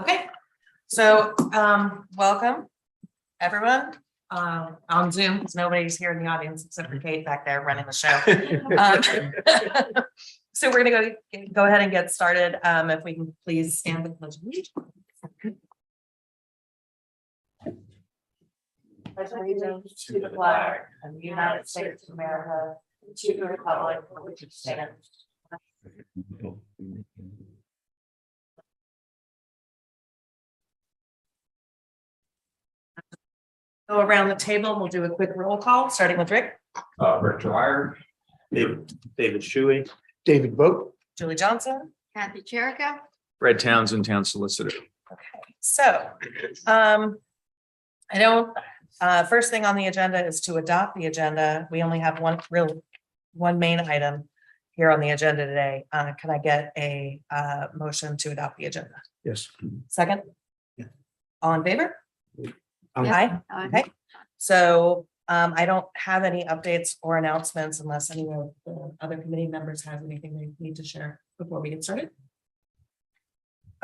Okay, so welcome, everyone, on Zoom, because nobody's here in the audience except for Kate back there running the show. So we're gonna go ahead and get started. If we can please stand with the pledge of allegiance. Pledge allegiance to the flag of the United States of America, to the republic for which it stands. Go around the table, we'll do a quick roll call, starting with Rick, Rick Dwyer, David Shuey, David Vogt, Julie Johnson. Kathy Cherico. Fred Townsend, Town Solicitor. Okay, so I don't, first thing on the agenda is to adopt the agenda. We only have one main item here on the agenda today. Can I get a motion to adopt the agenda? Yes. Second? Yeah. All in favor? Yes. Aye. Okay, so I don't have any updates or announcements unless any of the other committee members have anything they need to share before we get started.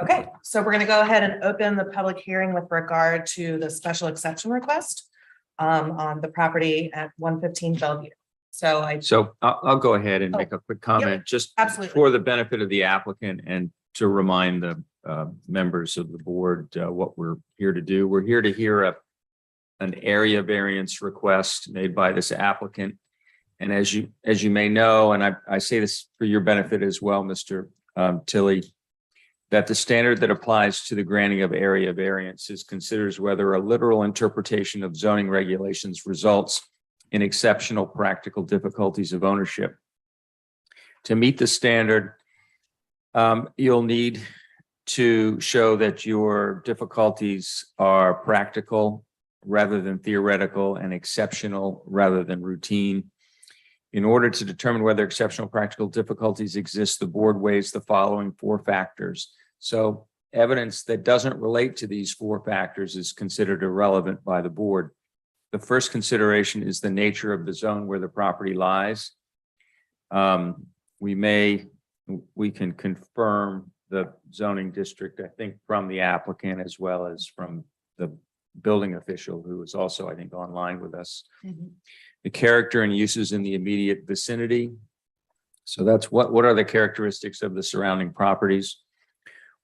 Okay, so we're going to go ahead and open the public hearing with regard to the special exception request on the property at 115 Bellevue. So I'll go ahead and make a quick comment, just absolutely. for the benefit of the applicant and to remind the members of the board what we're here to do. We're here to hear an area variance request made by this applicant. And as you may know, and I say this for your benefit as well, Mr. Tilley, that the standard that applies to the granting of area variances considers whether a literal interpretation of zoning regulations results in exceptional practical difficulties of ownership. To meet the standard, you'll need to show that your difficulties are practical rather than theoretical and exceptional rather than routine. In order to determine whether exceptional practical difficulties exist, the board weighs the following 4 factors. So evidence that doesn't relate to these 4 factors is considered irrelevant by the board. The first consideration is the nature of the zone where the property lies. We can confirm the zoning district, I think, from the applicant as well as from the building official who is also, I think, online with us. Mhm. The character and uses in the immediate vicinity. So that's what are the characteristics of the surrounding properties?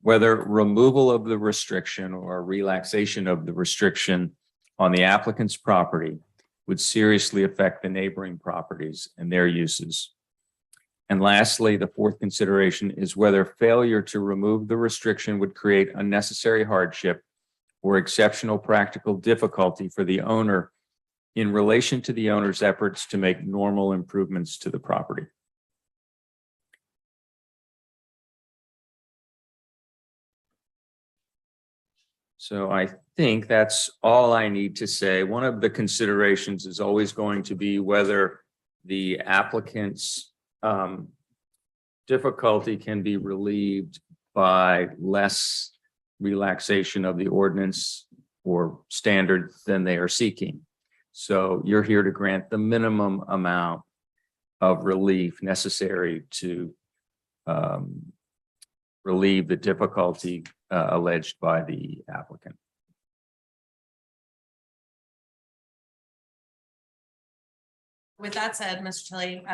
Whether removal of the restriction or relaxation of the restriction on the applicant's property would seriously affect the neighboring properties and their uses. And lastly, the 4th consideration is whether failure to remove the restriction would create unnecessary hardship or exceptional practical difficulty for the owner in relation to the owner's efforts to make normal improvements to the property. So I think that's all I need to say. One of the considerations is always going to be whether the applicant's difficulty can be relieved by less relaxation of the ordinance or standard than they are seeking. So you're here to grant the minimum amount of relief necessary to relieve the difficulty alleged by the applicant. With that said, Mr. Tilley,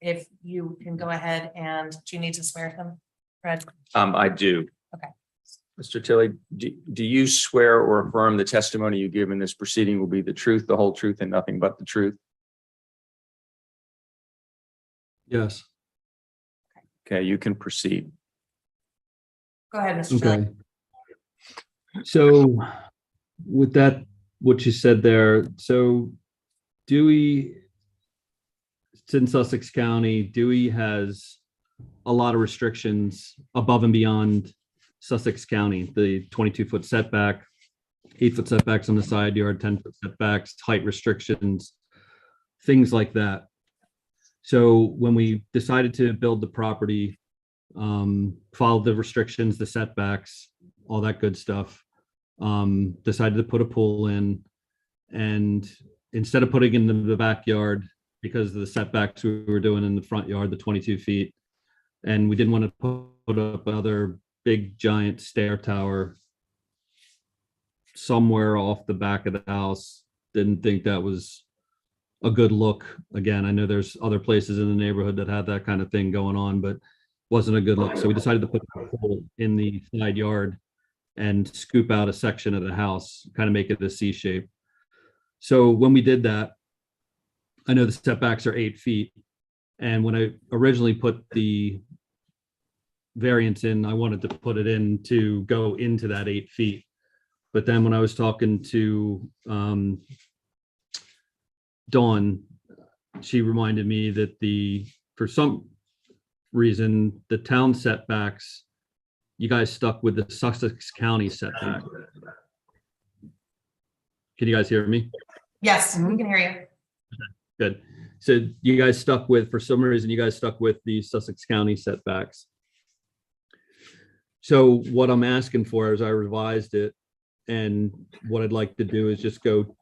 if you can go ahead and do you need to swear him, Fred? I do. Okay. Mr. Tilley, do you swear or affirm the testimony you give in this proceeding will be the truth, the whole truth, and nothing but the truth? Yes. Okay, you can proceed. Go ahead, Mr. Tilley. Okay. So with that, what you said there, so Dewey, it's in Sussex County, Dewey has a lot of restrictions above and beyond Sussex County, the 22-foot setback, 8-foot setbacks on the side yard, 10-foot setbacks, height restrictions, things like that. So when we decided to build the property, follow the restrictions, the setbacks, all that good stuff, decided to put a pool in, and instead of putting it in the backyard because of the setbacks we were doing in the front yard, the 22 feet, and we didn't want to put up another big giant stair tower somewhere off the back of the house. Didn't think that was a good look. Again, I know there's other places in the neighborhood that have that kind of thing going on, but wasn't a good look. So we decided to put a pool in the side yard and scoop out a section of the house, kind of make it a C shape. So when we did that, I know the setbacks are 8 feet. And when I originally put the variance in, I wanted to put it in to go into that 8 feet. But then when I was talking to Dawn, she reminded me that for some reason, the town setbacks, you guys stuck with the Sussex County setback. Can you guys hear me? Yes, we can hear you. Good. So you guys stuck with, for some reason, you guys stuck with the Sussex County setbacks. So what I'm asking for is I revised it, and what I'd like to do is just go,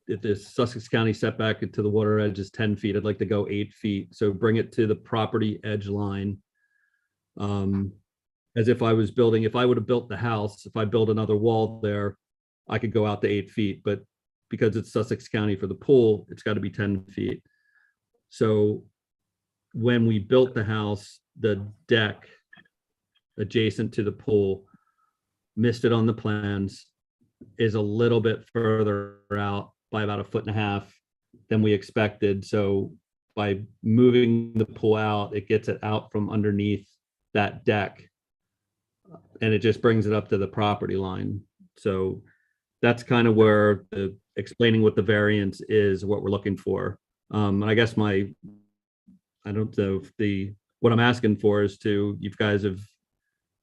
if the Sussex County setback to the water edge is 10 feet, I'd like to go 8 feet. So bring it to the property edge line. As if I was building, if I would have built the house, if I built another wall there, I could go out to 8 feet, but because it's Sussex County for the pool, it's got to be 10 feet. So when we built the house, the deck adjacent to the pool, missed it on the plans, is a little bit further out by about 1.5 feet than we expected. So by moving the pool out, it gets it out from underneath that deck, and it just brings it up to the property line. So that's kind of where the explaining what the variance is, what we're looking for. And I guess I don't know if what I'm asking for is you guys have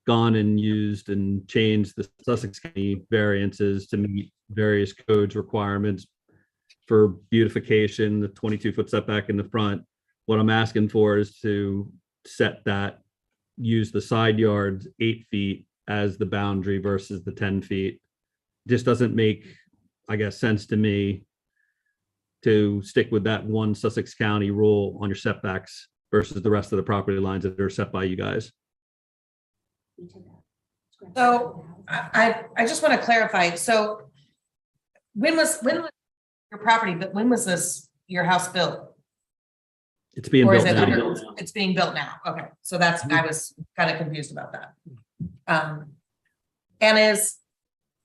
gone and used and changed the Sussex County variances to meet various codes requirements for beautification, the 22-foot setback in the front. What I'm asking for is to set that, use the side yards 8 feet as the boundary versus the 10 feet. Just doesn't make, I guess, sense to me to stick with that one Sussex County rule on your setbacks versus the rest of the property lines that are set by you guys. So I just want to clarify. So when was your property, but when was your house built? It's being Or is built it now. it's being built now? Okay, so I was kind of confused about that. And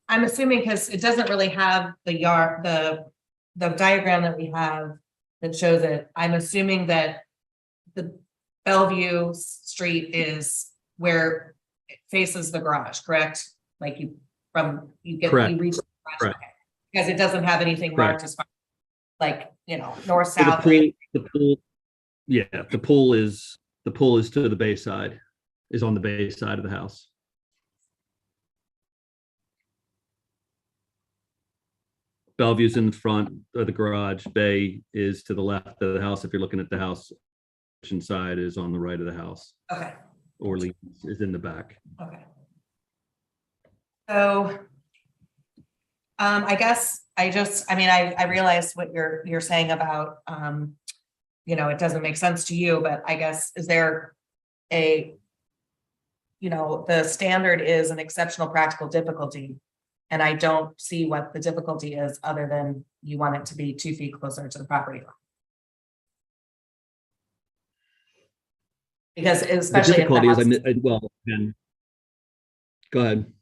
I'm assuming, because it doesn't really have the yard, the diagram that we have that shows it, I'm assuming that the Bellevue Street is where it faces the garage, correct? Like you Correct. reach the garage, Correct. okay. Because it doesn't have anything marked Correct. as far, like, north, So south. the pool, yeah, the pool is to the bay side, is on the bay side of the house. Bellevue's in the front of the garage. Bay is to the left of the house. If you're looking at the house, side is on the right of the house. Okay. Orleans is in the back. Okay. So, I guess I realize what you're saying about, it doesn't make sense to you, but I guess, is there the standard is an exceptional practical difficulty. And I don't see what the difficulty is other than you want it to be 2 feet closer to the property line. Because The especially if the difficulty is, house- go ahead.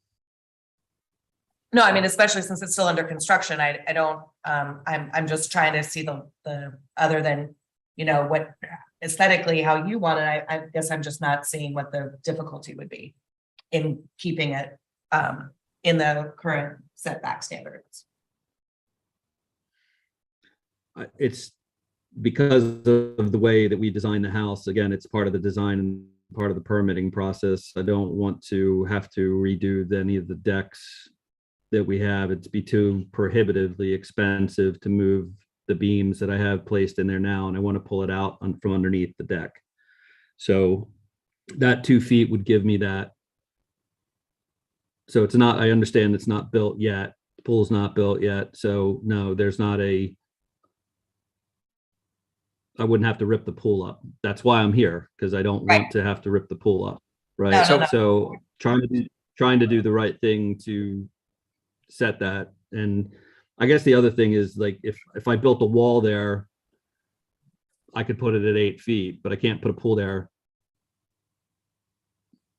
No, I mean, especially since it's still under construction, I don't, I'm just trying to see the other than, what aesthetically how you want it. I guess I'm just not seeing what the difficulty would be in keeping it in the current setback standards. It's because of the way that we designed the house. Again, it's part of the design and part of the permitting process. I don't want to have to redo any of the decks that we have. It'd be too prohibitively expensive to move the beams that I have placed in there now, and I want to pull it out from underneath the deck. So that 2 feet would give me that. So it's not, I understand it's not built yet. The pool's not built yet. So no, there's not I wouldn't have to rip the pool up. That's why I'm here, because I don't Right. want to have to rip the pool up. Right. No, no, no. So trying to do the right thing to set that. And I guess the other thing is like, if I built a wall there, I could put it at 8 feet, but I can't put a pool there.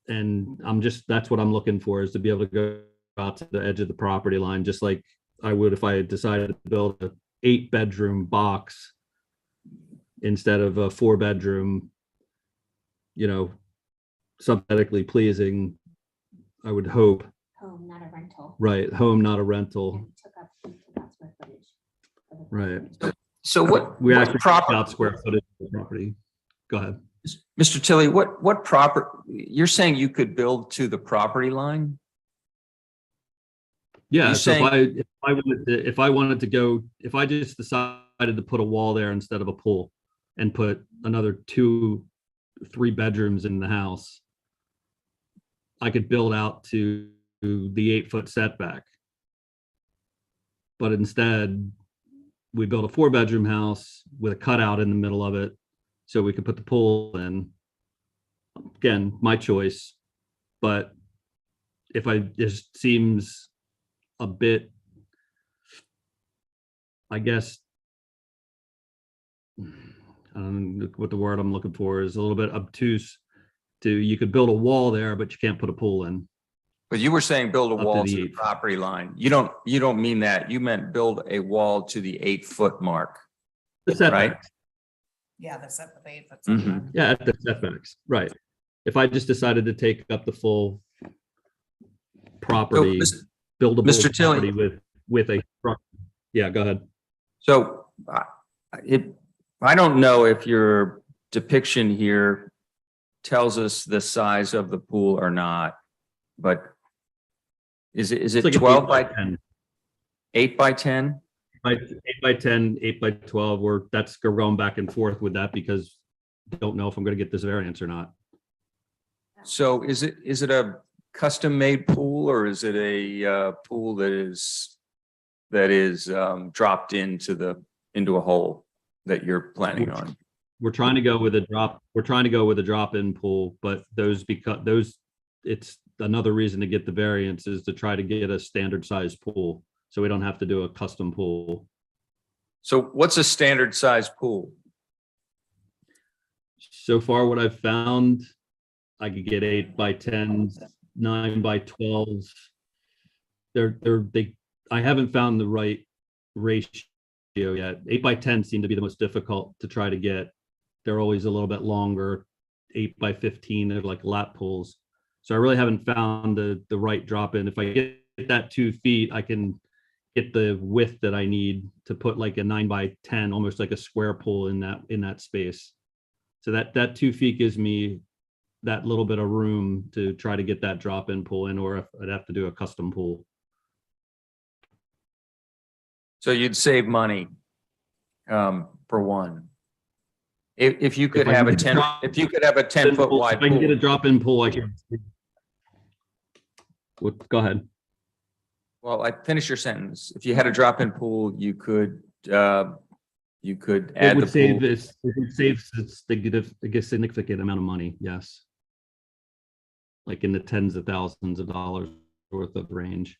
And that's what I'm looking for, is to be able to go out to the edge of the property line, just like I would if I had decided to build a 8-bedroom box instead of a 4-bedroom, aesthetically pleasing, I would hope. Home, not a rental. Right, home, not a rental. And took up square footage. of the Right. property. So what? We what actually proper- took out square footage of the property. Go ahead. Mr. Tilly, what you're saying you could build to the property line? Yeah, You so saying- if I just decided to put a wall there instead of a pool and put another 2-3 bedrooms in the house, I could build out to the 8-foot setback. But instead, we built a 4-bedroom house with a cutout in the middle of it so we could put the pool in. Again, my choice, but it seems a bit, I guess, I don't know what the word I'm looking for is, a little bit obtuse you could build a wall there, but you can't put a pool in. But you were saying build a Up to wall the to the 8 foot. property line. You don't mean that. You meant build a wall to the 8-foot mark. The setbacks. Yeah, that's at the 8 foot. Mhm. setback. Yeah, at the setbacks, right. If I just decided to take up the full property, buildable Mr. Tilly. property with a, yeah, go ahead. So I don't know if your depiction here tells us the size of the pool or not, but is It's it like an 12 by 10, 8 by 10? 8 by 10, 8 by 12, we're going back and forth with that because I don't know if I'm gonna get this variance or not. So is it a custom made pool, or is it a pool that is dropped into a hole that you're planning on? We're trying to go with a drop-in pool, but it's another reason to get the variance is to try to get a standard size pool. So we don't have to do a custom pool. So what's a standard size pool? So far, what I've found, I could get 8 by 10s, 9 by 12s. I haven't found the right ratio yet. 8 by 10 seem to be the most difficult to try to get. They're always a little bit longer. 8 by 15, they're like lap pools. So I really haven't found the right drop in. If I get that 2 feet, I can get the width that I need to put like a 9 by 10, almost like a square pool in that space. So that 2 feet gives me that little bit of room to try to get that drop in pool in, or if I'd have to do a custom pool. So you'd save money for one. If you could If I have can a get 10, if you could have a 10-foot wide If I can get a pool. drop in pool, I can. Go ahead. Well, I finish your sentence. If you had a drop-in pool, you could add It the would save pool. a significant amount of money, yes. Like in the tens of thousands of dollars worth of range.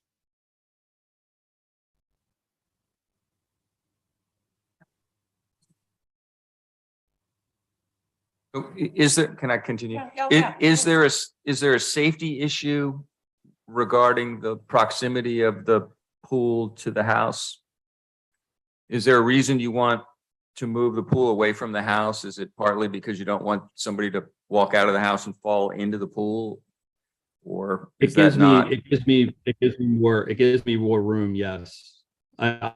Can I continue? Yeah. Is there a safety issue regarding the proximity of the pool to the house? Is there a reason you want to move the pool away from the house? Is it partly because you don't want somebody to walk out of the house and fall into the pool? Or is that not? It gives me more room, yes. I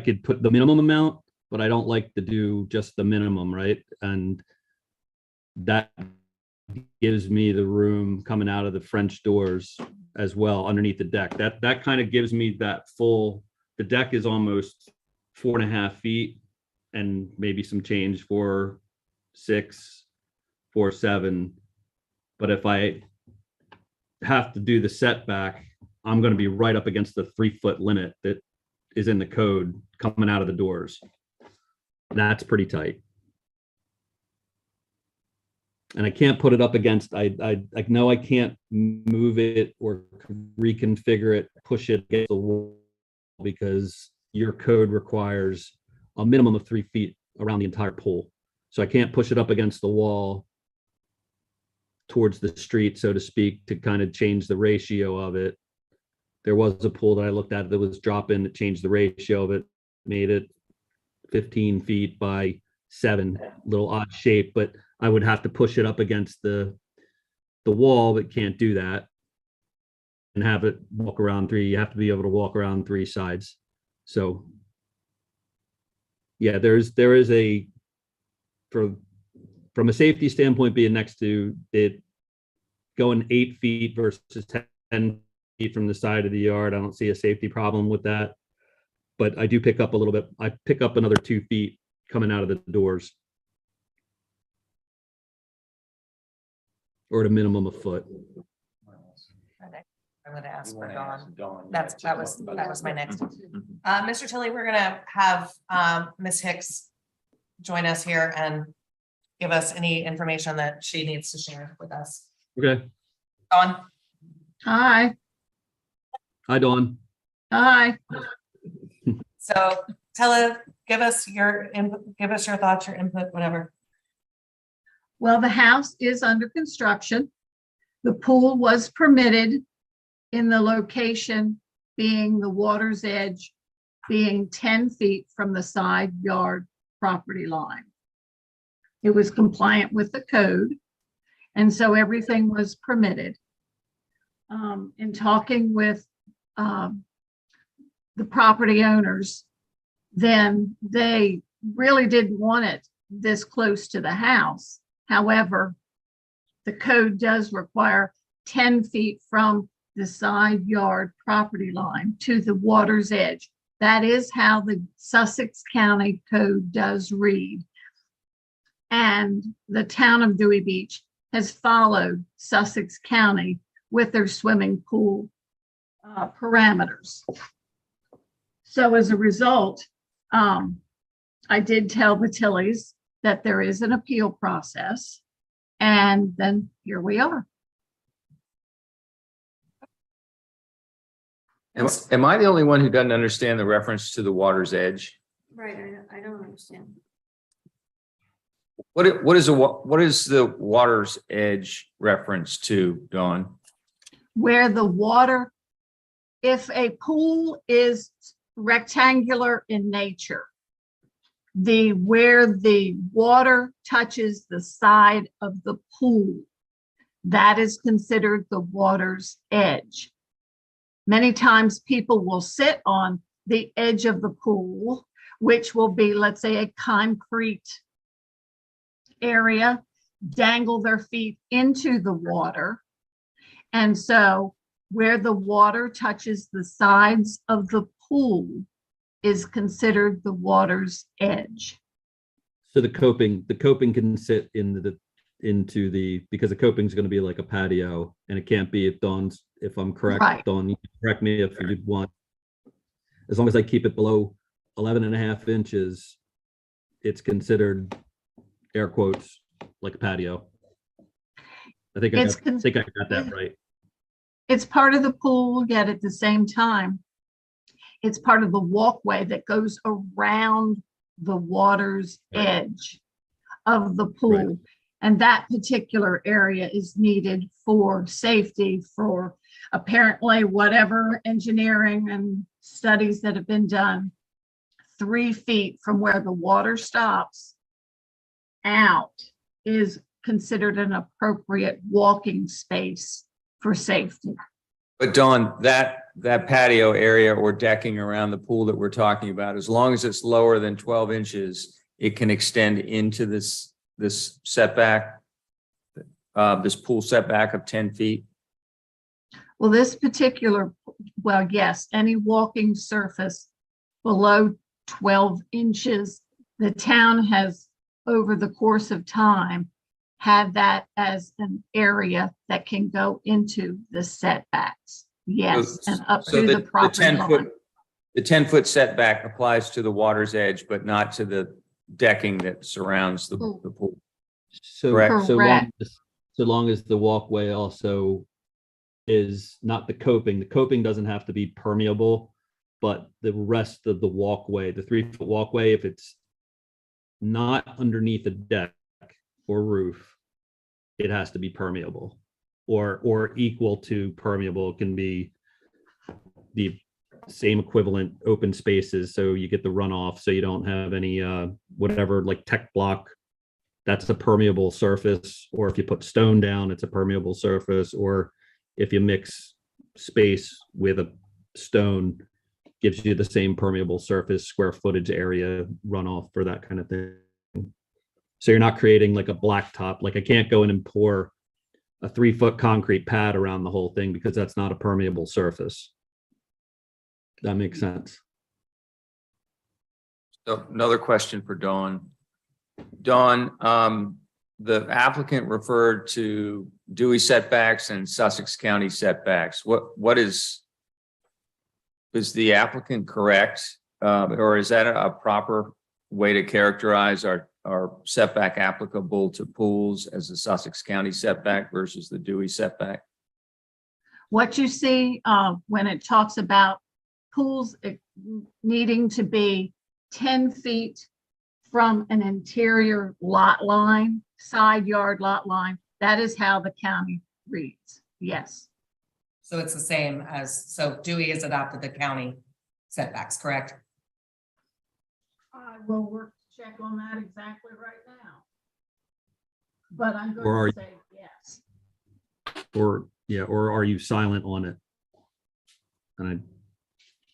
could put the minimum amount, but I don't like to do just the minimum, right? And that gives me the room coming out of the French doors as well underneath the deck. That kind of gives me that full, the deck is almost 4.5 feet and maybe some change for 6, 4, 7. But if I have to do the setback, I'm going to be right up against the 3-foot limit that is in the code coming out of the doors. That's pretty tight. And I can't put it up against, I know I can't move it or reconfigure it, push it against the wall because your code requires a minimum of 3 feet around the entire pool. So I can't push it up against the wall towards the street, so to speak, to kind of change the ratio of it. There was a pool that I looked at that was drop-in that changed the ratio of it, made it 15 feet by 7, little odd shape, but I would have to push it up against the wall, but can't do that. And have it walk around 3, you have to be able to walk around 3 sides. So yeah, there is from a safety standpoint, being next to it, going 8 feet versus 10 feet from the side of the yard, I don't see a safety problem with that. But I do pick up a little bit. I pick up another 2 feet coming out of the doors. Or at a minimum a foot. I'm gonna ask for Dawn. That was my next. Mr. Tilley, we're gonna have Ms. Hicks join us here and give us any information that she needs to share with us. Okay. Dawn? Hi, Hi, Dawn. hi. So give us your input, give us your thoughts, your input, whatever. Well, the house is under construction. The pool was permitted in the location being the water's edge, being 10 feet from the side yard property line. It was compliant with the code, and so everything was permitted. In talking with the property owners, then they really didn't want it this close to the house. However, the code does require 10 feet from the side yard property line to the water's edge. That is how the Sussex County Code does read. And the town of Dewey Beach has followed Sussex County with their swimming pool parameters. So as a result, I did tell the Tilleys that there is an appeal process, and then here we are. Am I the only one who doesn't understand the reference to the water's edge? Right, I don't understand. What is the water's edge reference to, Dawn? Where the water, if a pool is rectangular in nature, where the water touches the side of the pool, that is considered the water's edge. Many times people will sit on the edge of the pool, which will be, let's say, a concrete area, dangle their feet into the water. And so where the water touches the sides of the pool is considered the water's edge. So the coping can sit into the because the coping is going to be like a patio, and it can't be, if I'm correct, Right. Dawn, you can correct me if you want. As long as I keep it below 11.5 inches, it's considered, air quotes, like a patio. I think I got that right. It's part of the pool, yet at the same time, it's part of the walkway that goes around the water's edge of the pool. Right. And that particular area is needed for safety, for apparently whatever engineering and studies that have been done. 3 feet from where the water stops out is considered an appropriate walking space for safety. But Dawn, that patio area or decking around the pool that we're talking about, as long as it's lower than 12 inches, it can extend into this setback, this pool setback of 10 feet. Well, this particular, well, yes, any walking surface below 12 inches, the town has, over the course of time, had that as an area that can go into the setbacks. Yes, and up So to the property line. The 10-foot setback applies to the water's edge, but not to the decking that surrounds the pool. So, Correct. Correct. so long as the walkway also is not the coping doesn't have to be permeable, but the rest of the walkway, the 3-foot walkway, if it's not underneath a deck or roof, it has to be permeable or equal to permeable. It can be the same equivalent open spaces, so you get the runoff, so you don't have any whatever, like tech block, that's a permeable surface, or if you put stone down, it's a permeable surface, or if you mix space with a stone, gives you the same permeable surface, square footage area runoff for that kind of thing. So you're not creating like a blacktop, like I can't go in and pour a 3-foot concrete pad around the whole thing because that's not a permeable surface. That makes sense. So another question for Dawn. Dawn, the applicant referred to Dewey setbacks and Sussex County setbacks. What is the applicant correct? Or is that a proper way to characterize our setback applicable to pools as the Sussex County setback versus the Dewey setback? What you see when it talks about pools needing to be 10 feet from an interior lot line, side yard lot line, that is how the county reads. Yes, So it's the same as, so Dewey has adopted the county setbacks, correct? I will work to check on that exactly right now. But I'm Or are going to say yes. Or are you silent on it? And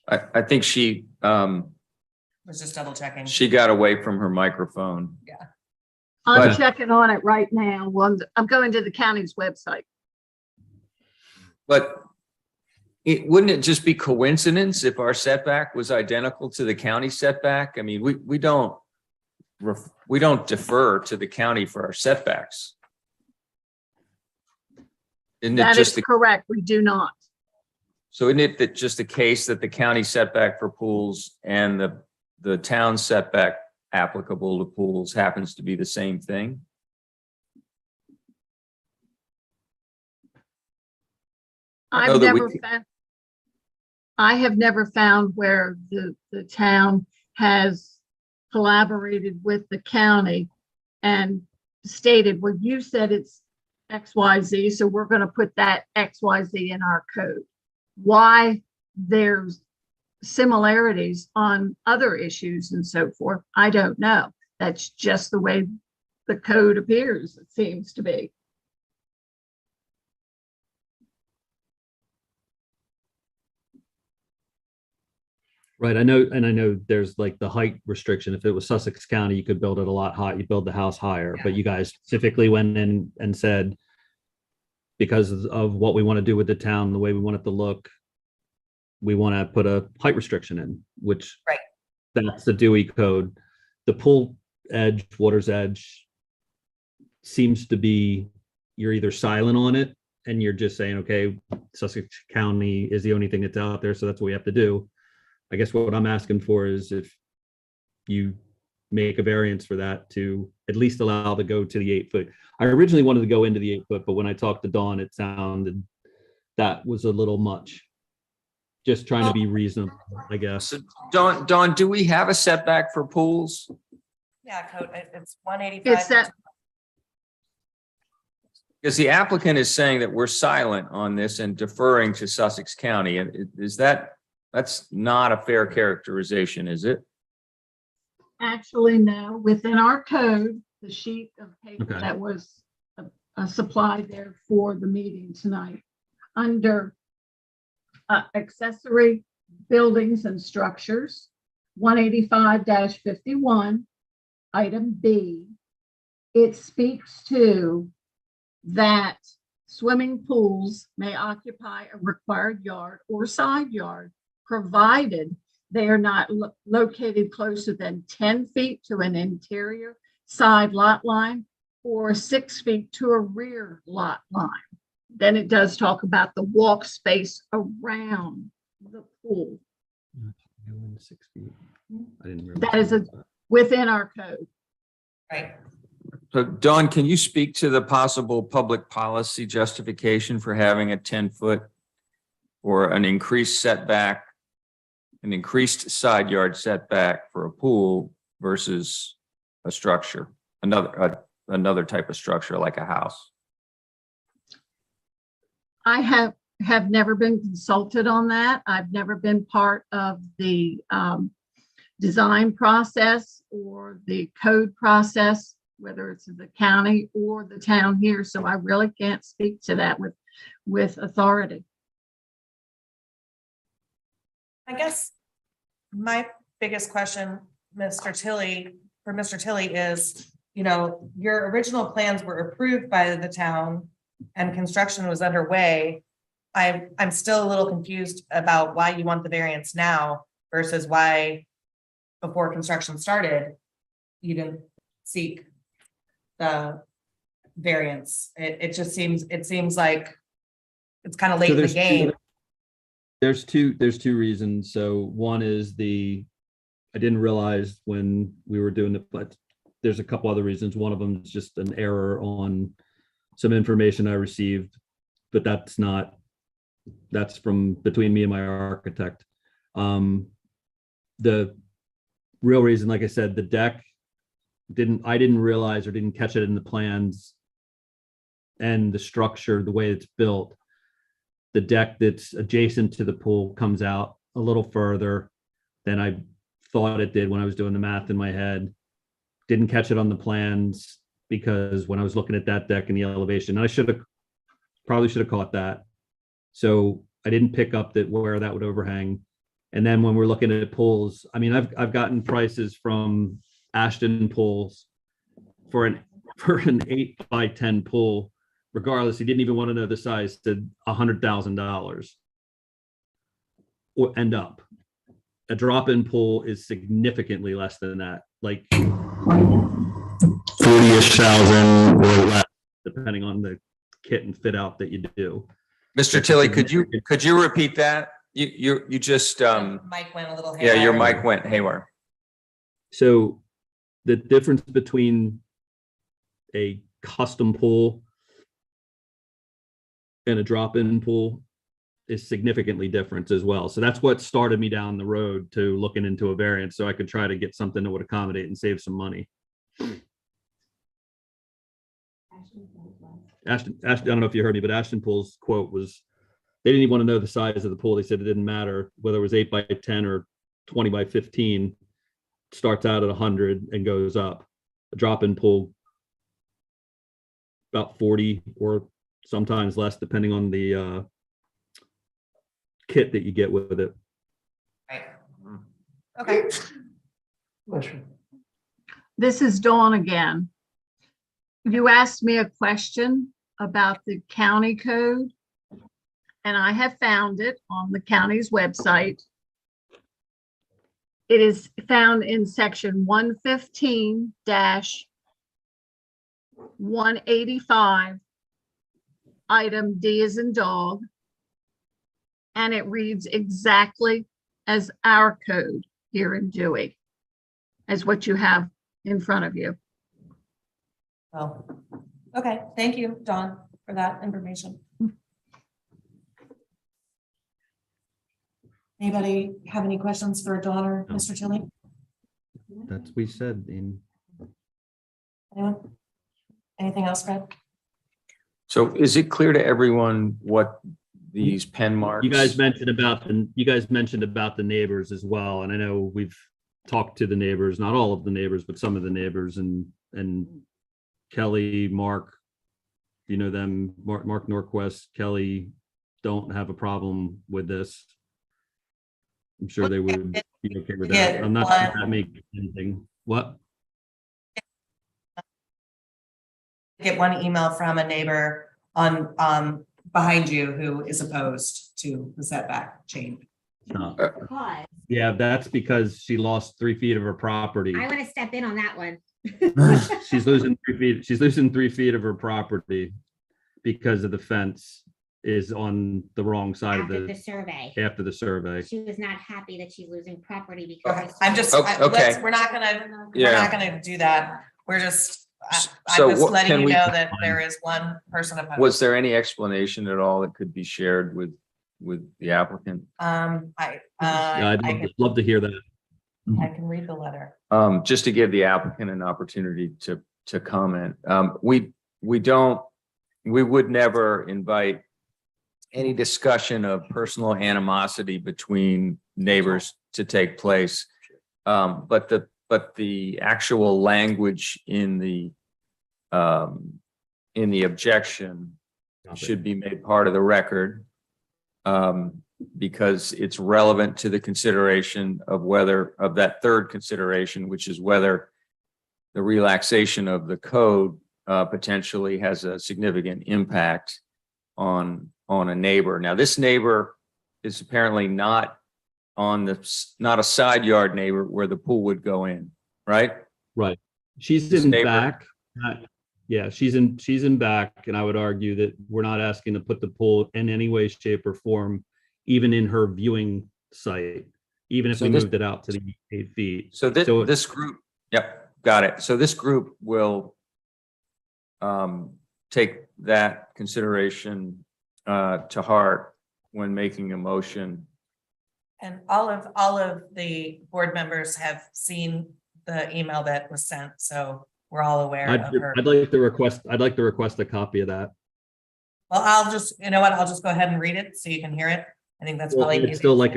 I think she Was just double checking. she got away from her microphone. I'm But- checking on it right now. Well, I'm going to the county's website. But wouldn't it just be coincidence if our setback was identical to the county setback? I mean, we don't defer to the county for our setbacks. Isn't it That is just the, correct. We do not. so isn't it that just the case that the county setback for pools and the town setback applicable to pools happens to be the same thing? I know I've that we never c- found, I have never found where the town has collaborated with the county and stated, well, you said it's XYZ, so we're going to put that XYZ in our code. Why there's similarities on other issues and so forth, I don't know. That's just the way the code appears, it seems to be. right, I know there's like the height restriction. If it was Sussex County, you could build it a lot high, you build the house higher, but you guys specifically went in and said, because of what we want to do with the town, the way we want it to look, we want to put a height restriction in, which Right. that's the Dewey code. The pool edge, water's edge seems to be, you're either silent on it and you're just saying, okay, Sussex County is the only thing that's out there, so that's what we have to do. I guess what I'm asking for is if you make a variance for that to at least allow the go to the 8-foot. I originally wanted to go into the 8-foot, but when I talked to Dawn, it sounded that was a little much. Just trying to be reasonable, I guess. So Dawn, do we have a setback for pools? Yeah, code, it's 185. It's that, Because the applicant is saying that we're silent on this and deferring to Sussex County. And that's not a fair characterization, is it? actually, no, within our code, the sheet of paper Okay. that was supplied there for the meeting tonight, under accessory buildings and structures, 185-51, item B, it speaks to that swimming pools may occupy a required yard or side yard, provided they are not located closer than 10 feet to an interior side lot line or 6 feet to a rear lot line. Then it does talk about the walk space around the pool 6 feet. I didn't realize That is a- within our code. Right. So Dawn, can you speak to the possible public policy justification for having a 10-foot or an increased setback, an increased side yard setback for a pool versus a structure, another type of structure like a house? I have never been consulted on that. I've never been part of the design process or the code process, whether it's the county or the town here. So I really can't speak to that with authority. I guess my biggest question, for Mr. Tilley is, your original plans were approved by the town and construction was underway. I'm still a little confused about why you want the variance now versus why before construction started, you didn't seek the variance. It seems like it's kind of late in the game. There's two reasons. So one is I didn't realize when we were doing it, but there's a couple other reasons. One of them is just an error on some information I received, but that's from between me and my architect. The real reason, like I said, the deck I didn't realize or didn't catch it in the plans and the structure, the way it's built. The deck that's adjacent to the pool comes out a little further than I thought it did when I was doing the math in my head. Didn't catch it on the plans because when I was looking at that deck and the elevation, I probably should have caught that. So I didn't pick up where that would overhang. And then when we're looking at pools, I mean, I've gotten prices from Ashton Pools for an 8x10 pool. Regardless, he didn't even want to know the size, to $100,000 or end up. A drop-in pool is significantly less than that, like 40-ish thousand or less, depending on the kit and fit out that you do. Mr. Tilley, could you repeat that? You just, Mike went a little haywire. yeah, your mic went haywire. So the difference between a custom pool and a drop-in pool is significantly different as well. So that's what started me down the road to looking into a variance, so I could try to get something that would accommodate and save some money. Ashton, I don't know if you heard me, but Ashton Pool's quote was, they didn't even want to know the size of the pool. They said it didn't matter whether it was 8x10 or 20x15, starts out at 100 and goes up. A drop-in pool, about 40 or sometimes less, depending on the kit that you get with it. Right. Okay. This is Dawn again. You asked me a question about the county code, and I have found it on the county's website. It is found in section 115-185, item D as in dog, and it reads exactly as our code here in Dewey, as what you have in front of you. Well, okay, thank you, Dawn, for that information. Anybody have any questions for Dawn or No. Mr. Tilley? That's what we said in. Anyone? Anything else, Fred? So is it clear to everyone what these pen marks? You guys mentioned about the neighbors as well, and I know we've talked to the neighbors, not all of the neighbors, but some of the neighbors, and Kelly, Mark, you know them, Mark Norquist, Kelly don't have a problem with this. I'm sure they would be okay with that. I'm not sure that makes anything. What? Get one email from a neighbor on behind you who is opposed to the setback change. No. Because Yeah, that's because she lost 3 feet of her property. I want to step in on that one. She's losing 3 feet. She's losing 3 feet of her property because of the fence is on the wrong side of After the the, survey. after the survey. She was not happy that she's losing property Okay, because. I'm just, Okay. we're not gonna Yeah. do that. We're just, I'm So just what letting can you we- know that there is one person opposed. Was there any explanation at all that could be shared with the applicant? I, Yeah, I'd I love can, to- love to hear that. I can read the letter. Just to give the applicant an opportunity to comment. We would never invite any discussion of personal animosity between neighbors to take place. But the actual language in the objection should be made part of the record. Because it's relevant to the consideration of that third consideration, which is whether the relaxation of the code potentially has a significant impact on a neighbor. Now, this neighbor is apparently not a side yard neighbor where the pool would go in, right? Right. She's This in neighbor- back. Yeah, she's in back, and I would argue that we're not asking to put the pool in any way, shape, or form, even in her viewing site, even if So we this- moved it out to the 8 feet. So this, So- this group, yep, got it. So this group will take that consideration to heart when making a motion. And all of the board members have seen the email that was sent, so we're all aware of her. I'd like to request a copy of that. Well, I'll just, you know what, I'll just go ahead and read it so you can hear it. I think that's Well, probably. I'd still like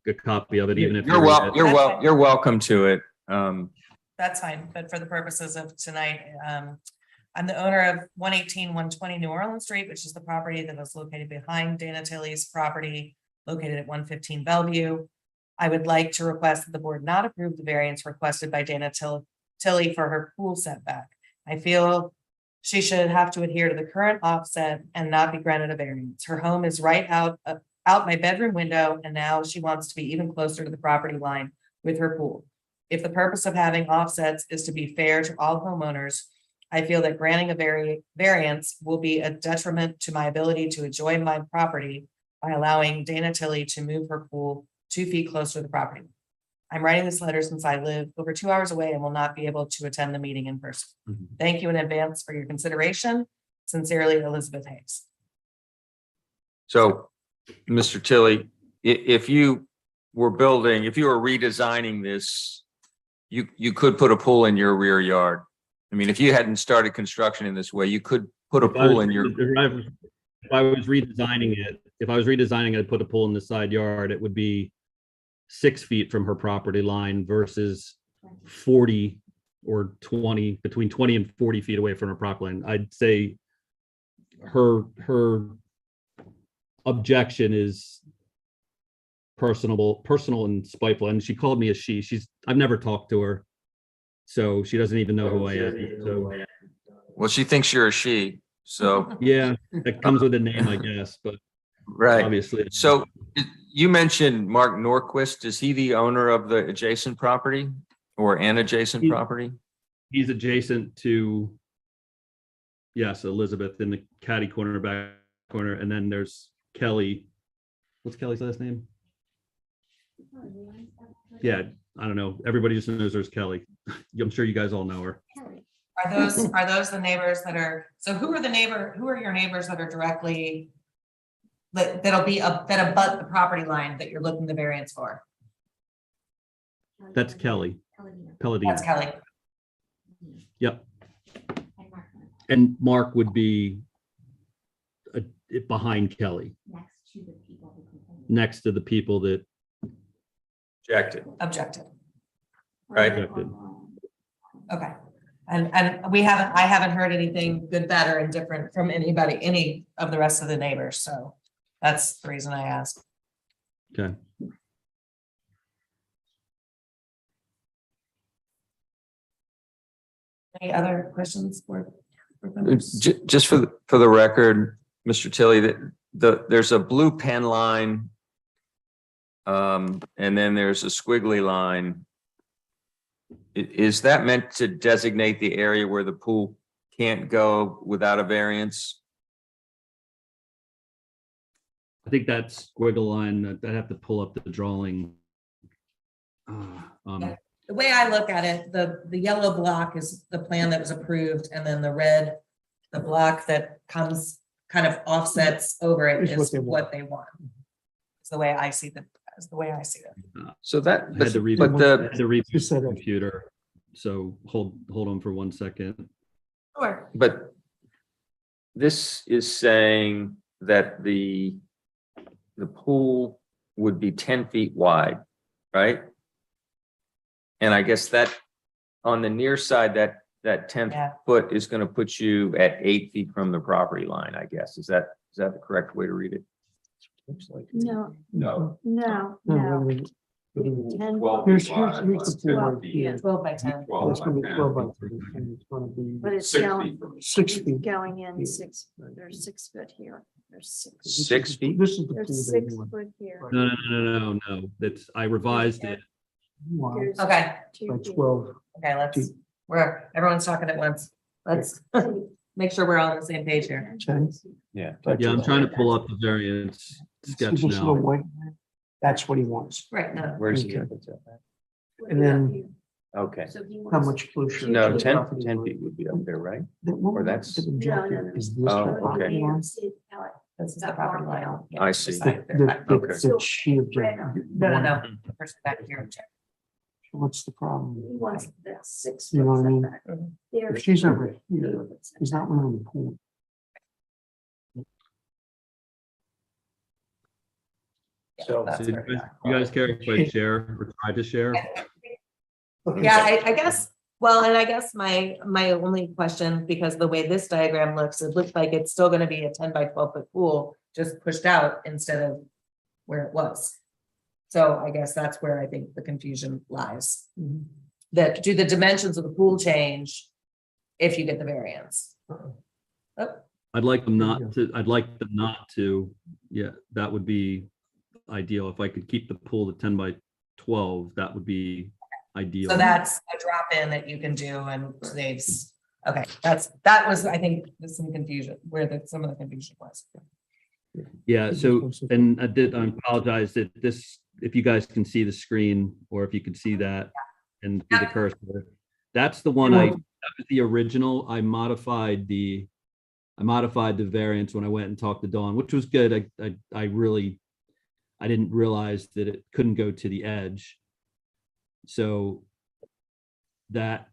a copy of it, even if. You're you read well, it. you're welcome to it. That's fine, but for the purposes of tonight, I'm the owner of 118-120 New Orleans Street, which is the property that is located behind Dana Tilly's property, located at 115 Bellevue. I would like to request that the board not approve the variance requested by Dana Tilly for her pool setback. I feel she should have to adhere to the current offset and not be granted a variance. Her home is right out my bedroom window, and now she wants to be even closer to the property line with her pool. If the purpose of having offsets is to be fair to all homeowners, I feel that granting a variance will be a detriment to my ability to enjoy my property by allowing Dana Tilly to move her pool 2 feet closer to the property. I'm writing this letter since I live over 2 hours away and will not be able to attend the meeting in person. Mhm. Thank you in advance for your consideration. Sincerely, Elizabeth Hayes. So, Mr. Tilly, if you were redesigning this, you could put a pool in your rear yard. I mean, if you hadn't started construction in this way, you could put a pool in your, If I was redesigning it, I'd put a pool in the side yard, it would be 6 feet from her property line versus 40 or 20, between 20 and 40 feet away from her property line. I'd say her objection is personal and spiteful, and she called me a she. I've never talked to her, so she doesn't even know who I am. So well, she thinks you're a she, so, yeah, that comes with a name, I guess, but right. obviously. So you mentioned Mark Norquist. Is he the owner of the adjacent property or an adjacent He- property? He's adjacent to, yes, Elizabeth in the catty corner, back corner, and then there's Kelly. What's Kelly's last name? Yeah, I don't know. Everybody just knows there's Kelly. I'm sure you guys all know her. Are those the neighbors that are, so who are your neighbors that are directly that abut the property line that you're looking the variance for? That's Kelly. That's Palladino. Kelly. Yep. And Mark would be behind Kelly, next to the people that Objected. Objected. Right. objected. Okay. And I haven't heard anything good, bad, or indifferent from any of the rest of the neighbors. So that's the reason I asked. Okay. Any other questions for members? Just for the record, Mr. Tilly, there's a blue pen line. And then there's a squiggly line. Is that meant to designate the area where the pool can't go without a variance? I think that squiggle line, I'd have to pull up the drawing. Yeah. the way I look at it, the yellow block is the plan that was approved, and then the red, the block that comes kind of offsets over it Is what is they want. what they want. It's the way I see it. So that, I had to read, but I the, had to read You said the it. computer. So hold on for 1 second. Sure. but this is saying that the pool would be 10 feet wide, right? And I guess that, on the near side, that 10 Yeah. foot is going to put you at 8 feet from the property line, I guess. Is that the correct way to read it? No, No. no, No, no. wait a minute. Wait a minute. 10 Here's the pool right here. 12 by 10. That's gonna be 12 by 10, and it's gonna But be it's going, 6 feet. going in 6, there's 6 foot here, there's 6. This is 6 the- feet? This is the pool There's they 6 want. foot here. No. That's, I revised it. Wow, There's Okay, 2 by here. 12. okay, everyone's talking at once. Let's make sure we're all on the same page here. 10. Yeah. by Yeah, I'm 12. trying to pull up the variance See sketch this little now. white? That's what he wants. Right, no. Where's Okay. the? And then Okay. So he how wants- much closer? No, to the 10 property line? feet would be up there, right? Or that's- that's. No, no. Is this Oh, the okay. property line? This is the property line. I see. The So, she object- No. The person back here. What's the problem? He wants that 6 You know foot what I mean? setback. Mhm. There. If she's over here, he's not running the pool. So- That's So where we are. you guys care if I share or try to share? Yeah, I guess, well, and I guess my only question, because the way this diagram looks, it looks like it's still gonna be a 10 by 12 foot pool, just pushed out instead of where it was. So I guess that's where I think the confusion lies. That, do the dimensions of the pool change if you get the variance? Oh, I'd like them not to, yeah, that would be ideal. If I could keep the pool to 10 by 12, that would be ideal. so that's a drop in that you can do and saves, okay, that was, I think, there's some confusion, where some of the confusion was. Yeah, so, and I apologize that this, if you guys can see the screen, or if you could see that and see the cursor, that's the one that was the original. I modified the variance when I went and talked to Dawn, which was good. I didn't realize that it couldn't go to the edge. So that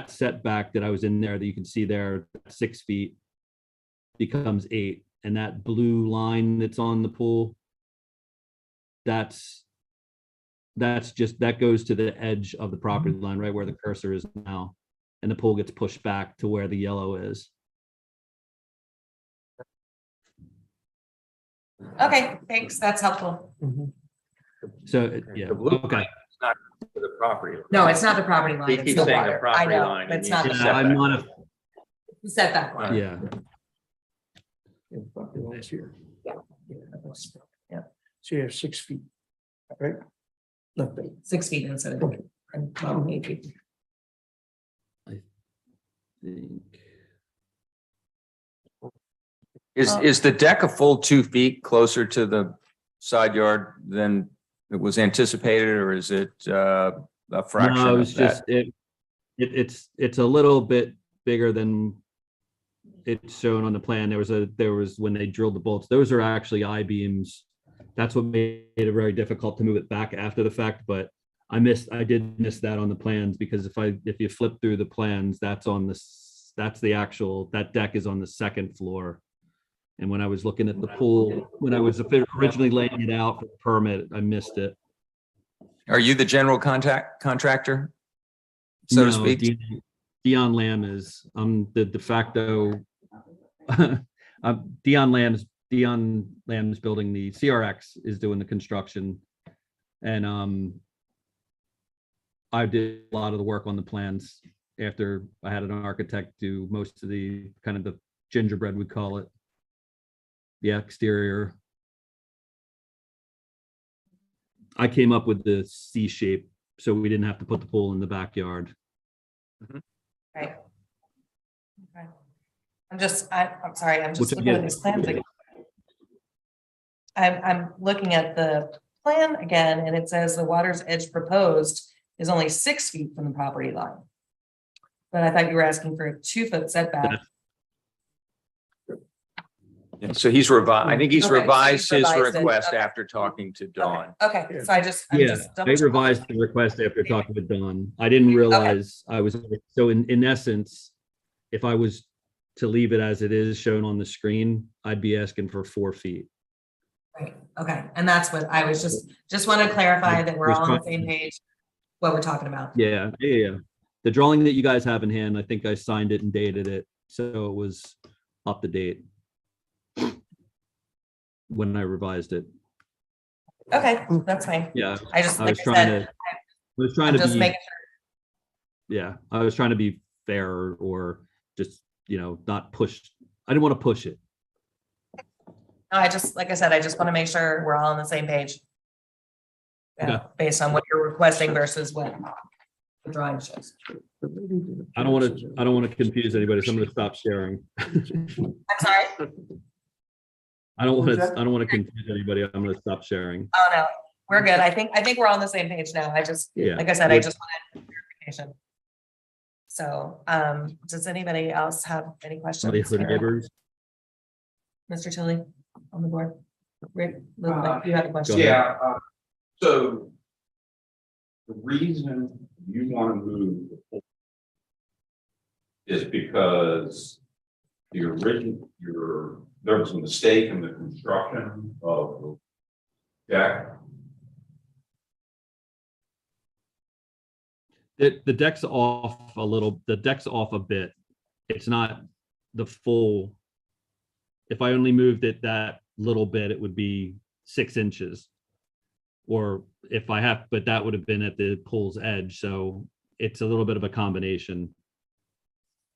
setback that I was in there that you can see there, 6 feet, becomes 8. And that blue line that's on the pool, that goes to the edge of the property line, right where the cursor is now. And the pool gets pushed back to where the yellow is. Okay, thanks, that's helpful. So, yeah, The blue okay. line is not to the property. line. No, it's not the property line, He it's keeps the saying the water, I property know, line, but it it's needs not to the Yeah, I setback. modif- setback line. yeah. Yeah, the property line's here. Yeah. Yeah. So you have 6 feet, right? Left it. 6 feet instead of, and 8 feet. Think- Is the deck a full 2 feet closer to the side yard than it was anticipated, or is it a fraction No, it of was just, that? it's a little bit bigger than it's shown on the plan. There was when they drilled the bolts, those are actually I-beams. That's what made it very difficult to move it back after the fact, but I did miss that on the plans, because if you flip through the plans, that deck is on the second floor. And when I was looking at the pool, when I was originally laying it out for the permit, I missed it. Are you the general contractor? So to No, speak? Dion Lamb is, I'm the de facto. Dion Lamb's building the CRX is doing the construction. And I did a lot of the work on the plans after I had an architect do most of the kind of the gingerbread, we call it. The exterior. I came up with the C shape, so we didn't have to put the pool in the backyard. Right. Okay. I'm sorry, I'm just Which looking at again- these plans again. I'm looking at the plan again, and it says the water's edge proposed is only 6 feet from the property line. But I thought you were asking for a 2-foot setback. And so he's revised, I think he's Okay, so revised he's his revised it. request Okay. after talking to Dawn. Okay, so I'm Yeah, just I double checking. revised the request after talking with Dawn. I didn't realize I was, so in essence, if I was to leave it as it is shown on the screen, I'd be asking for 4 feet. Right, okay, and that's what I was just want to clarify that we're all on the same page, what we're talking about. Yeah. The drawing that you guys have in hand, I think I signed it and dated it, so it was up to date when I revised it. Okay, that's fine. Yeah, I just, I like was I trying said, to, I was trying I'm to just be, making yeah, I was trying to be fair or just, not push. I didn't want to push it. No, like I said, I just want to make sure we're all on the same page. Okay. Based on what you're requesting versus what the drawing shows. I don't want to confuse anybody, so I'm going to stop sharing. I'm sorry? I don't want to confuse anybody. I'm going to stop sharing. Oh, no, we're good. I think we're all on the same page now. Yeah. Like I said, I just wanted clarification. So, does anybody else have any questions? Somebody for for neighbors. Mr. Tilly on the board? Rick, looked like you had a question. Yeah, so the reason you want to move the pool is because there was a mistake in the construction of the deck. The deck's off a little, the deck's off a bit. It's not the full. If I only moved it that little bit, it would be 6 inches. Or if I have, but that would have been at the pool's edge, so it's a little bit of a combination.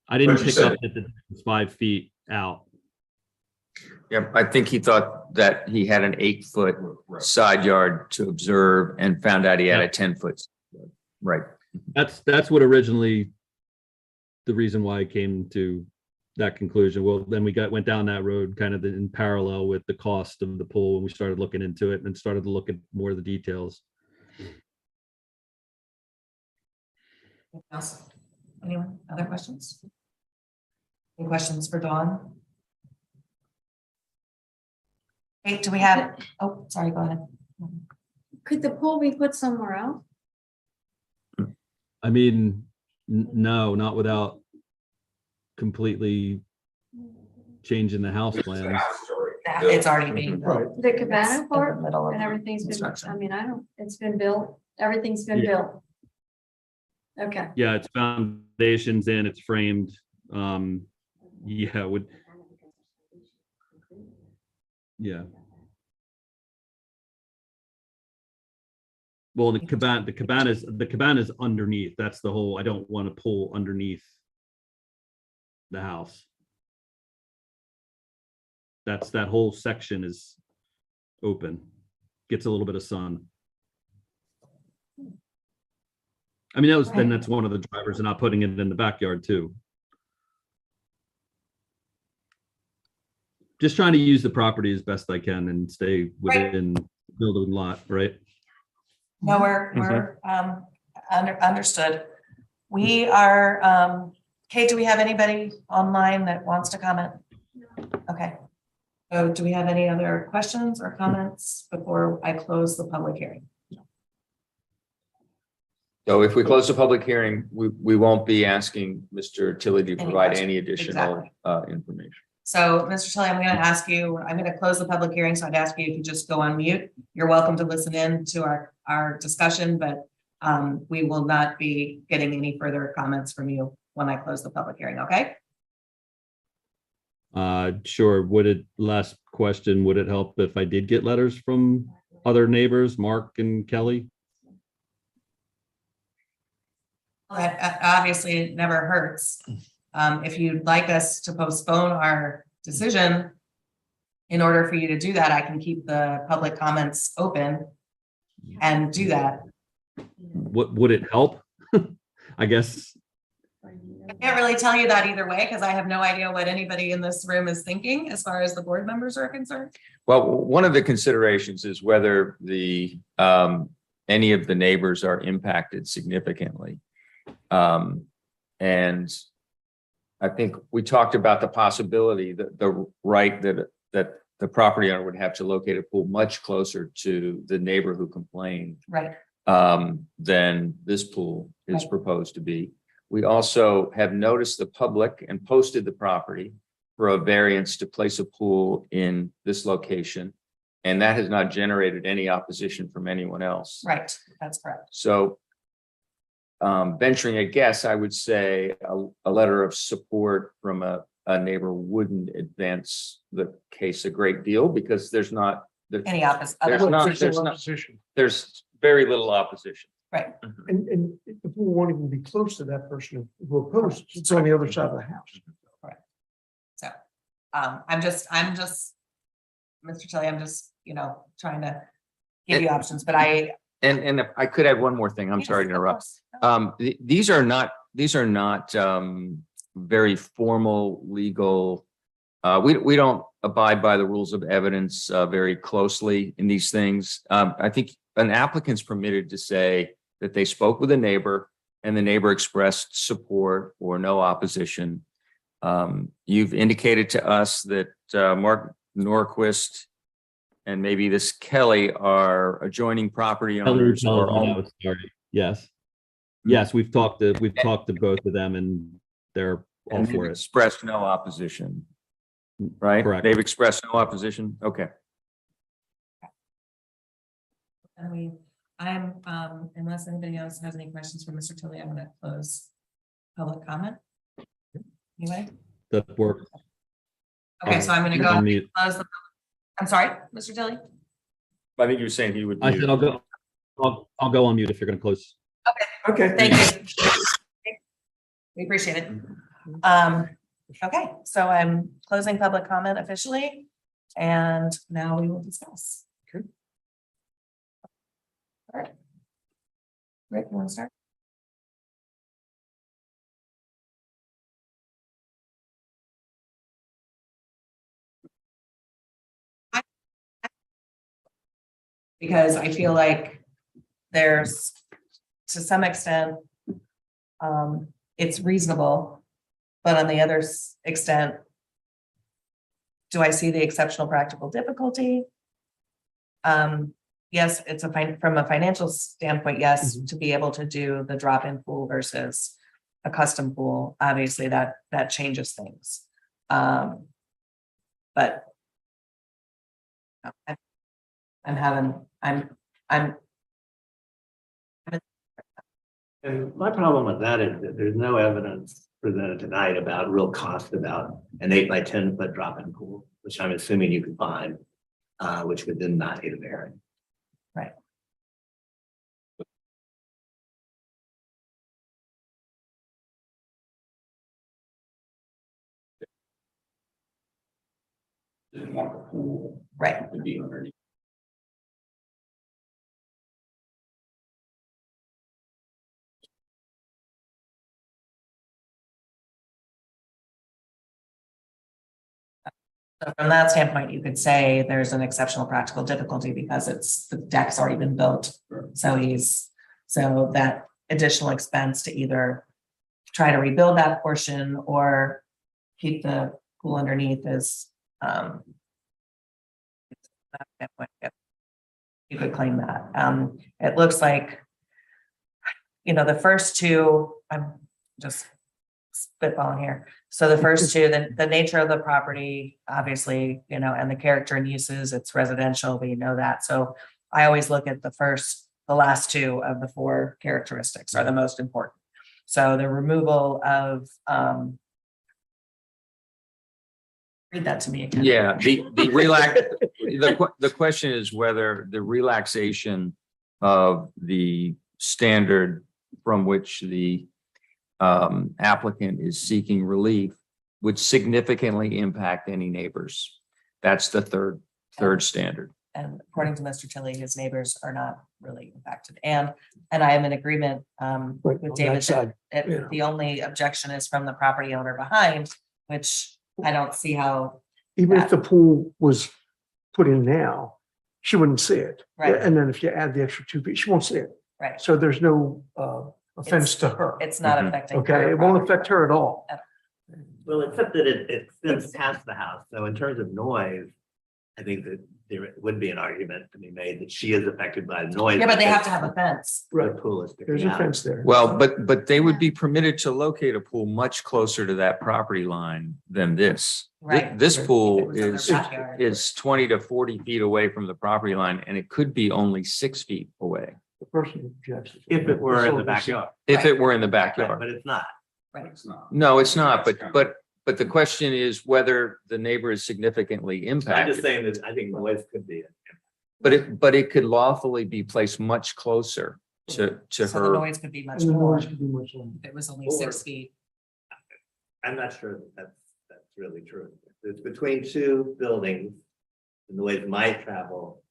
I didn't But you pick said- up that it's 5 feet out. Yeah, I think he thought that he had an 8-foot side yard to observe and found out he had a 10-foot. Right. That's what originally, the reason why I came to that conclusion. Well, then we went down that road kind of in parallel with the cost of the pool, and we started looking into it and started to look at more of the details. Anything else? Anyone, other questions? Any questions for Dawn? Hey, do we have, oh, sorry, go ahead. Could the pool be put somewhere else? I mean, no, not without completely changing the house plans. It's already being built. The It's cabana in part the middle of and everything's been, construction. I mean, it's been built, everything's been Yeah. built. Okay, Yeah, it's foundations in, it's framed. Yeah, yeah. Well, the cabana is underneath. That's the whole, I don't want to pull underneath the house. That whole section is open, gets a little bit of sun. I mean, that's one of the drivers of not putting it in the backyard too. Just trying to use the property as best I can and stay within building lot, right? No, we're understood. We are, Kate, do we have anybody online that wants to comment? Okay. So do we have any other questions or comments before I close the public hearing? So if we close the public hearing, we won't be asking Mr. Tilly to Any provide questions? any additional Exactly. information. So, Mr. Tilly, I'm going to ask you, I'm going to close the public hearing, so I'd ask you if you just go on mute. You're welcome to listen in to our discussion, but we will not be getting any further comments from you when I close the public hearing, okay? Sure. Last question, would it help if I did get letters from other neighbors, Mark and Kelly? That obviously it never hurts. If you'd like us to postpone our decision, in order for you to do that, I can keep the public comments open and do that. What would it help? I guess. I can't really tell you that either way, because I have no idea what anybody in this room is thinking as far as the board members are concerned. Well, one of the considerations is whether the any of the neighbors are impacted significantly. And I think we talked about the possibility that the right that the property owner would have to locate a pool much closer to the neighbor who complained Right, than this pool is Right. proposed to be. We also have noticed the public and posted the property for a variance to place a pool in this location. And that has not generated any opposition from anyone else. right, that's correct. So venturing a guess, I would say a letter of support from a neighbor wouldn't advance the case a great deal because there's not, Any opposite, There's other, not- There's no not- opposition. there's very little opposition. right, And the pool won't even be close to that person who opposes. It's on the other side of the house. so, I'm just, Mr. Tilly, I'm just, trying to give you options, but And if I could add one more thing, I'm sorry to Yes, of interrupt. course. These are not very formal legal. We don't abide by the rules of evidence very closely in these things. I think an applicant's permitted to say that they spoke with a neighbor and the neighbor expressed support or no opposition. You've indicated to us that Mark Norquist and maybe this Kelly are adjoining property owners or all. Yes. Yes, we've talked to both of them and they're all And they've for it. expressed no opposition, right? Correct. They've expressed no opposition. Okay. Unless anybody else has any questions for Mr. Tilly, I'm gonna close public comment. Anyway, That works. okay, so I'm gonna You're go on mute. close the, I'm sorry, Mr. Tilly? I think you were saying he would. I said I'll go on mute if you're gonna close. Okay. Thank you. We appreciate it. Okay, so I'm closing public comment officially, and now we will discuss. Okay. All right. Rick, you want to start? Because I feel like there's, to some extent, it's reasonable, but on the other extent, do I see the exceptional practical difficulty? Yes, it's from a financial standpoint, yes, to be able to do the drop-in pool versus a custom pool, obviously that changes things. But I'm And my problem with that is that there's no evidence presented tonight about real cost about an 8 by 10 foot drop-in pool, which I'm assuming you can find, which would then not need a variance. right. Didn't want the pool Right. to be underneath. So from that standpoint, you could say there's an exceptional practical difficulty because the deck's already been built. So that additional expense to either try to rebuild that portion or keep the pool underneath is, you could claim that. It looks like, the first two, I'm just spitballing here. So the first two, the nature of the property, obviously, and the character and uses, it's residential, we know that. So I always look at the last two of the four characteristics are the most important. So the removal of, read that to me again. Yeah, the question is whether the relaxation of the standard from which the applicant is seeking relief would significantly impact any neighbors. That's the third standard. And according to Mr. Tilly, his neighbors are not really impacted. And I am in agreement with on David that side, that yeah. the only objection is from the property owner behind, which I don't see how. Even if the pool was put in now, she wouldn't see it. Right. And then if you add the extra 2 feet, she won't see it. Right. So there's no offense to her. It's not Mhm. affecting. Okay, her it won't property. affect her at all. Well, except that it extends past the house. So in terms of noise, I think that there would be an argument to be made that she is affected by the noise. Yeah, but they have to have a fence. The pool is There's sticking a out. fence there. Well, but they would be permitted to locate a pool much closer to that property line than this. Right. This Right. pool It was in is, their backyard. is 20 to 40 feet away from the property line, and it could be only 6 feet away The person who objects. If it were in the backyard, if it were in the Right, backyard. but it's not. Right. It's not. No, it's not, but the question is whether the neighbor is significantly I'm just impacted. saying that I think noise could be. But it could lawfully be placed much closer to So the her. noise could be much And the more noise if could be much longer. it was only Or- 6 feet. I'm not sure that that's really true. It's between two buildings. The noise might travel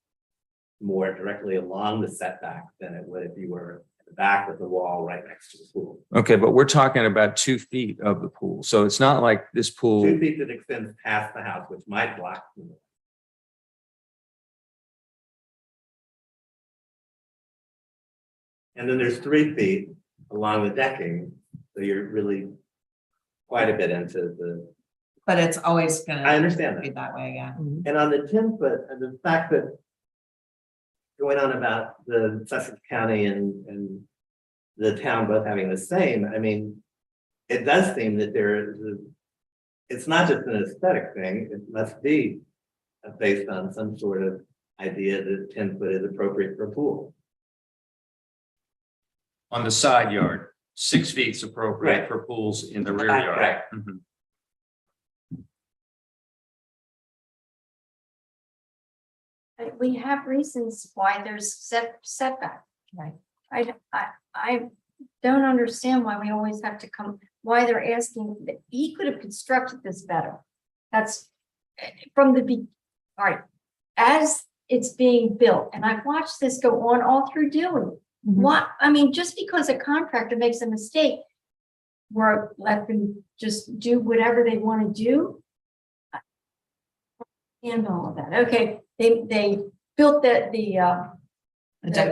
more directly along the setback than it would if you were at the back of the wall right next to the pool. Okay, but we're talking about 2 feet of the pool. So it's not like this 2 pool, feet that extends past the house, which might block. the noise. And then there's 3 feet along the decking, so you're really quite a bit into the, But it's always gonna. I understand Be that. that way, yeah. And on the 10 foot, and the fact that going on about the Sussex County and the town both having the same, I mean, it does seem that there is, it's not just an aesthetic thing, it must be based on some sort of idea that 10 foot is appropriate for a pool. on the side yard, 6 feet's appropriate Right. for pools in the In the rear back, yard. right. Mhm. We have reasons why there's setback. Right. I don't understand why we always have to come, why they're asking, that he could have constructed this better. That's from all right, as it's being built, and I've watched this go on all through Dewey. What, I mean, just because a contractor makes a mistake, we're let them just do whatever they want to do. And all of that, okay, they built deck the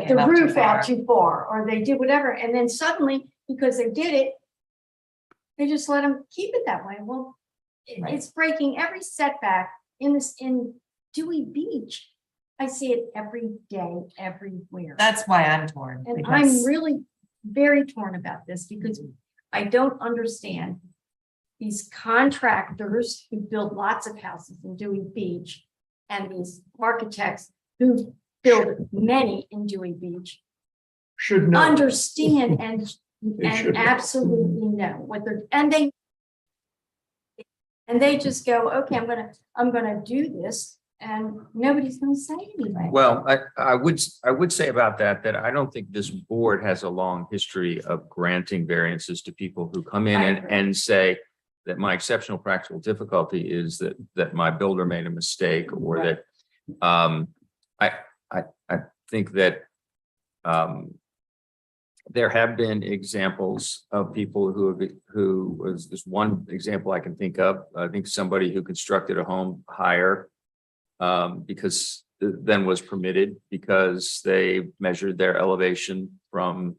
came up too roof far. out too far, or they did whatever, and then suddenly, because they did it, they just let them keep it that way. Well, Right. it's breaking every setback in Dewey Beach. I see it every day, everywhere. That's why I'm torn. And because- I'm really very torn about this because I don't understand these contractors who build lots of houses in Dewey Beach and these architects who build many in Dewey Beach Should know. understand They should and know. absolutely know what they're, and they just go, okay, I'm gonna do this, and nobody's gonna say anything. Well, I would say about that I don't think this board has a long history of granting variances to people who come in I and, agree. and say that my exceptional practical difficulty is that my builder made a mistake or that, I think that, there have been examples of people who was this one example I can think of. I think somebody who constructed a home higher because then was permitted because they measured their elevation from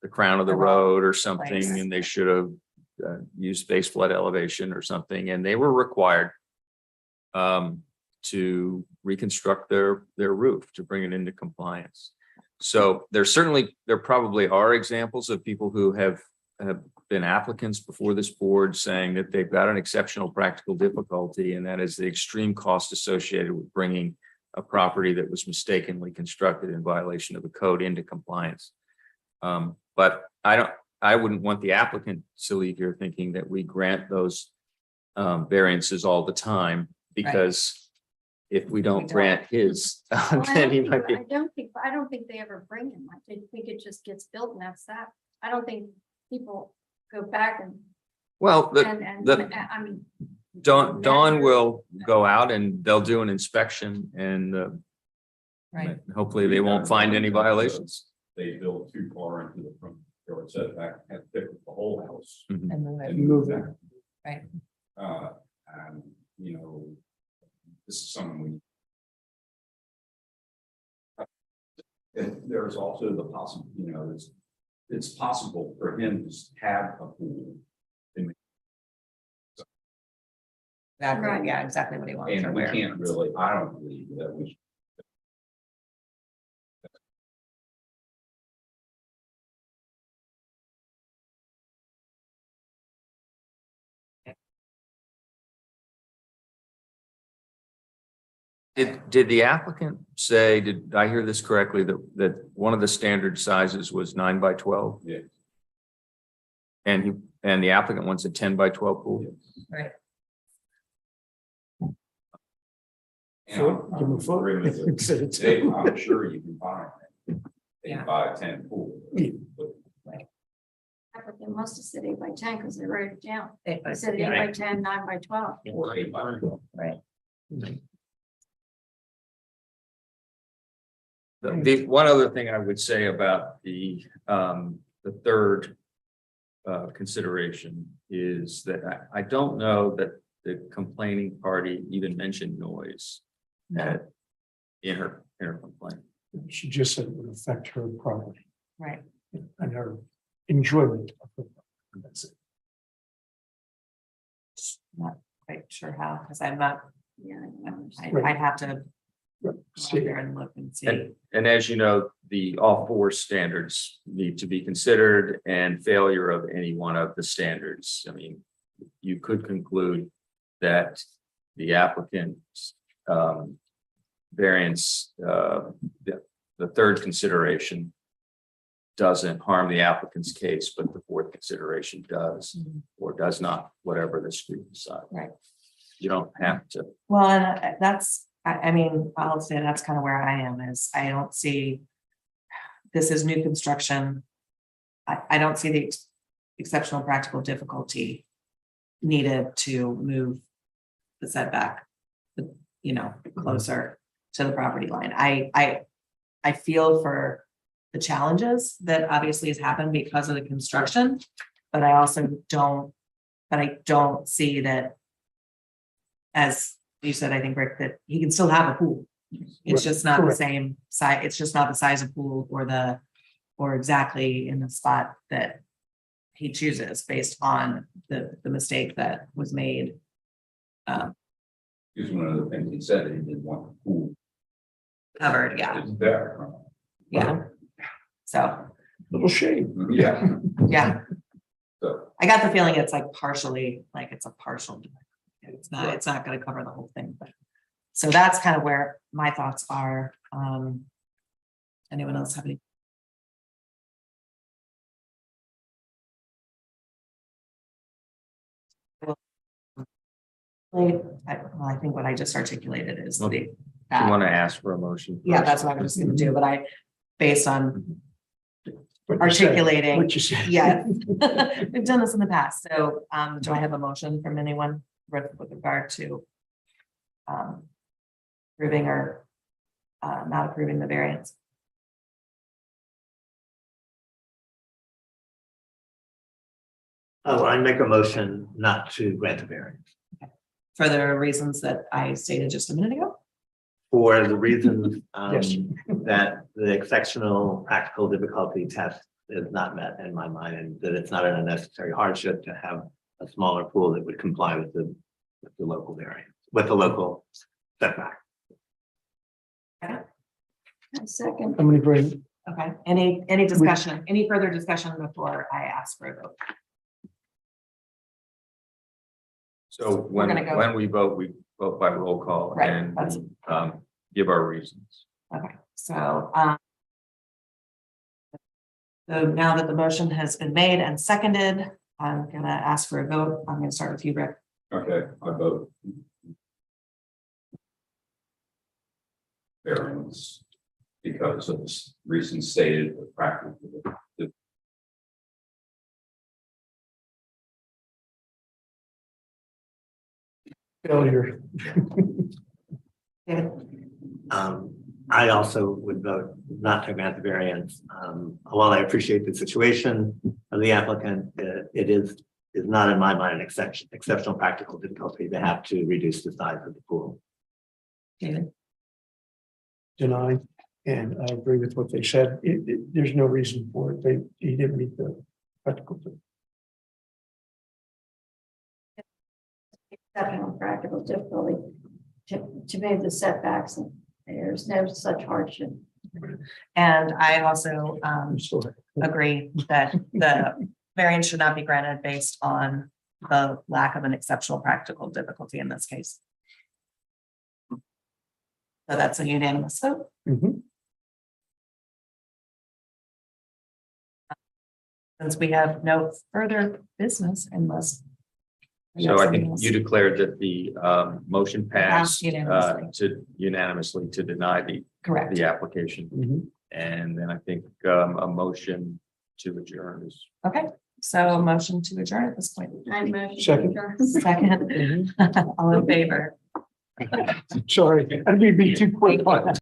the crown of the The wrong road or something, place. and they should have used base flood elevation or something, and they were required to reconstruct their roof to bring it into compliance. So there probably are examples of people who have been applicants before this board saying that they've got an exceptional practical difficulty, and that is the extreme cost associated with bringing a property that was mistakenly constructed in violation of the code into compliance. But I wouldn't want the applicant to leave here thinking that we grant those variances all the time, because if we don't grant his, Well, then he might be. I don't think they ever bring him. I think it just gets built and that's that. I don't think people go back and, Well, I mean. Dawn will go out and they'll do an inspection and Right. hopefully they won't find any violations. They built too far into the front yard setback, had to fix the whole house. And move it. and Move it. back. Right. And, you know, this is something we And there's also the possible, it's possible for him to have a pool. Exactly, Right. yeah, exactly what he wants. or And we where. can't really, I don't believe that we should. Did the applicant say, did I hear this correctly, that one of the standard sizes was 9 by 12? Yeah. And the applicant wants a 10 by 12 pool? Right. So, give him a photo. Instead of Today, two. I'm sure you can find Yeah. 8 by 10 pool. Yeah. They must have said 8 by 10 because they wrote it down. It They was- said 8 by 10, 9 by 12. Or 8 by 12. Right. The one other thing I would say about the third consideration is that I don't know that the complaining party even mentioned noise in her complaint. She just said it would affect her property Right. and her enjoyment of her property. That's it. Not quite sure how, because I'm not, Yeah. I don't understand. I'd have to go out See, there and look and see. And as you know, all four standards need to be considered, and failure of any one of the standards. I mean, you could conclude that the applicant's variance, the third consideration doesn't harm the applicant's case, but the fourth consideration does, Mhm. or does not, whatever the street decides. Right. You don't have to. Well, and that's, I mean, I'll say that's kind of where I am, is I don't see. This is new construction. I don't see the exceptional practical difficulty needed to move the setback, closer to the property line. I feel for the challenges that obviously has happened because of the construction, but I also don't, see that. As you said, I think, Rick, that he can still have a pool. It's Right, just not the correct. same size, it's just not the size of pool or exactly in the spot that he chooses based on the mistake that was made. Because one of the things he said, he didn't want the pool. Covered, yeah, It's there. yeah. So, Little shade. Yeah, yeah, so, I got the feeling it's like partially, like it's a partial. It's not gonna cover the whole thing, but. So that's kind of where my thoughts are. Anyone else have any? I think what I just articulated is Okay. the. You want to ask for a motion? Yeah, first? that's what I was just gonna do, but based on What you said, articulating, What you said. yeah. We've done this in the past, so do I have a motion from anyone with regard to approving or not approving the variance? Oh, I make a motion not to grant the variance For the reasons that I stated just a minute ago? for the reason Yes. that the exceptional practical difficulty test is not met in my mind, and that it's not an unnecessary hardship to have a smaller pool that would comply with the local variance, with the local setback. A second. I'm gonna bring, Okay, any discussion, any further discussion before I ask for a vote? So when, gonna go- when we vote by roll call Right, and that's- give our reasons. Okay, so now that the motion has been made and seconded, I'm gonna ask for a vote. I'm gonna start with you, Rick. okay, I vote. Variance because of the reasons stated, the practical. failure. David? I also would vote not to grant the variance. While I appreciate the situation of the applicant, it is not in my mind an exceptional practical difficulty to have to reduce the size of the pool. David? Deny. And I agree with what they said. There's no reason for it. He didn't meet the practical. Exceptional practical difficulty to move the setbacks, and there's no such hardship. And I also I'm still. agree that the variance should not be granted based on the lack of an exceptional practical difficulty in this case. So that's a unanimous vote. Mhm. Since we have no further business unless. So I think you declared that the motion passed unanimously. to unanimously to deny Correct. the application. Mhm. And then I think a motion to adjourn is. Okay, so a motion to adjourn at this point. I motion to Second. adjourn. Second, all in favor? Sorry, I didn't mean to be too quick on that.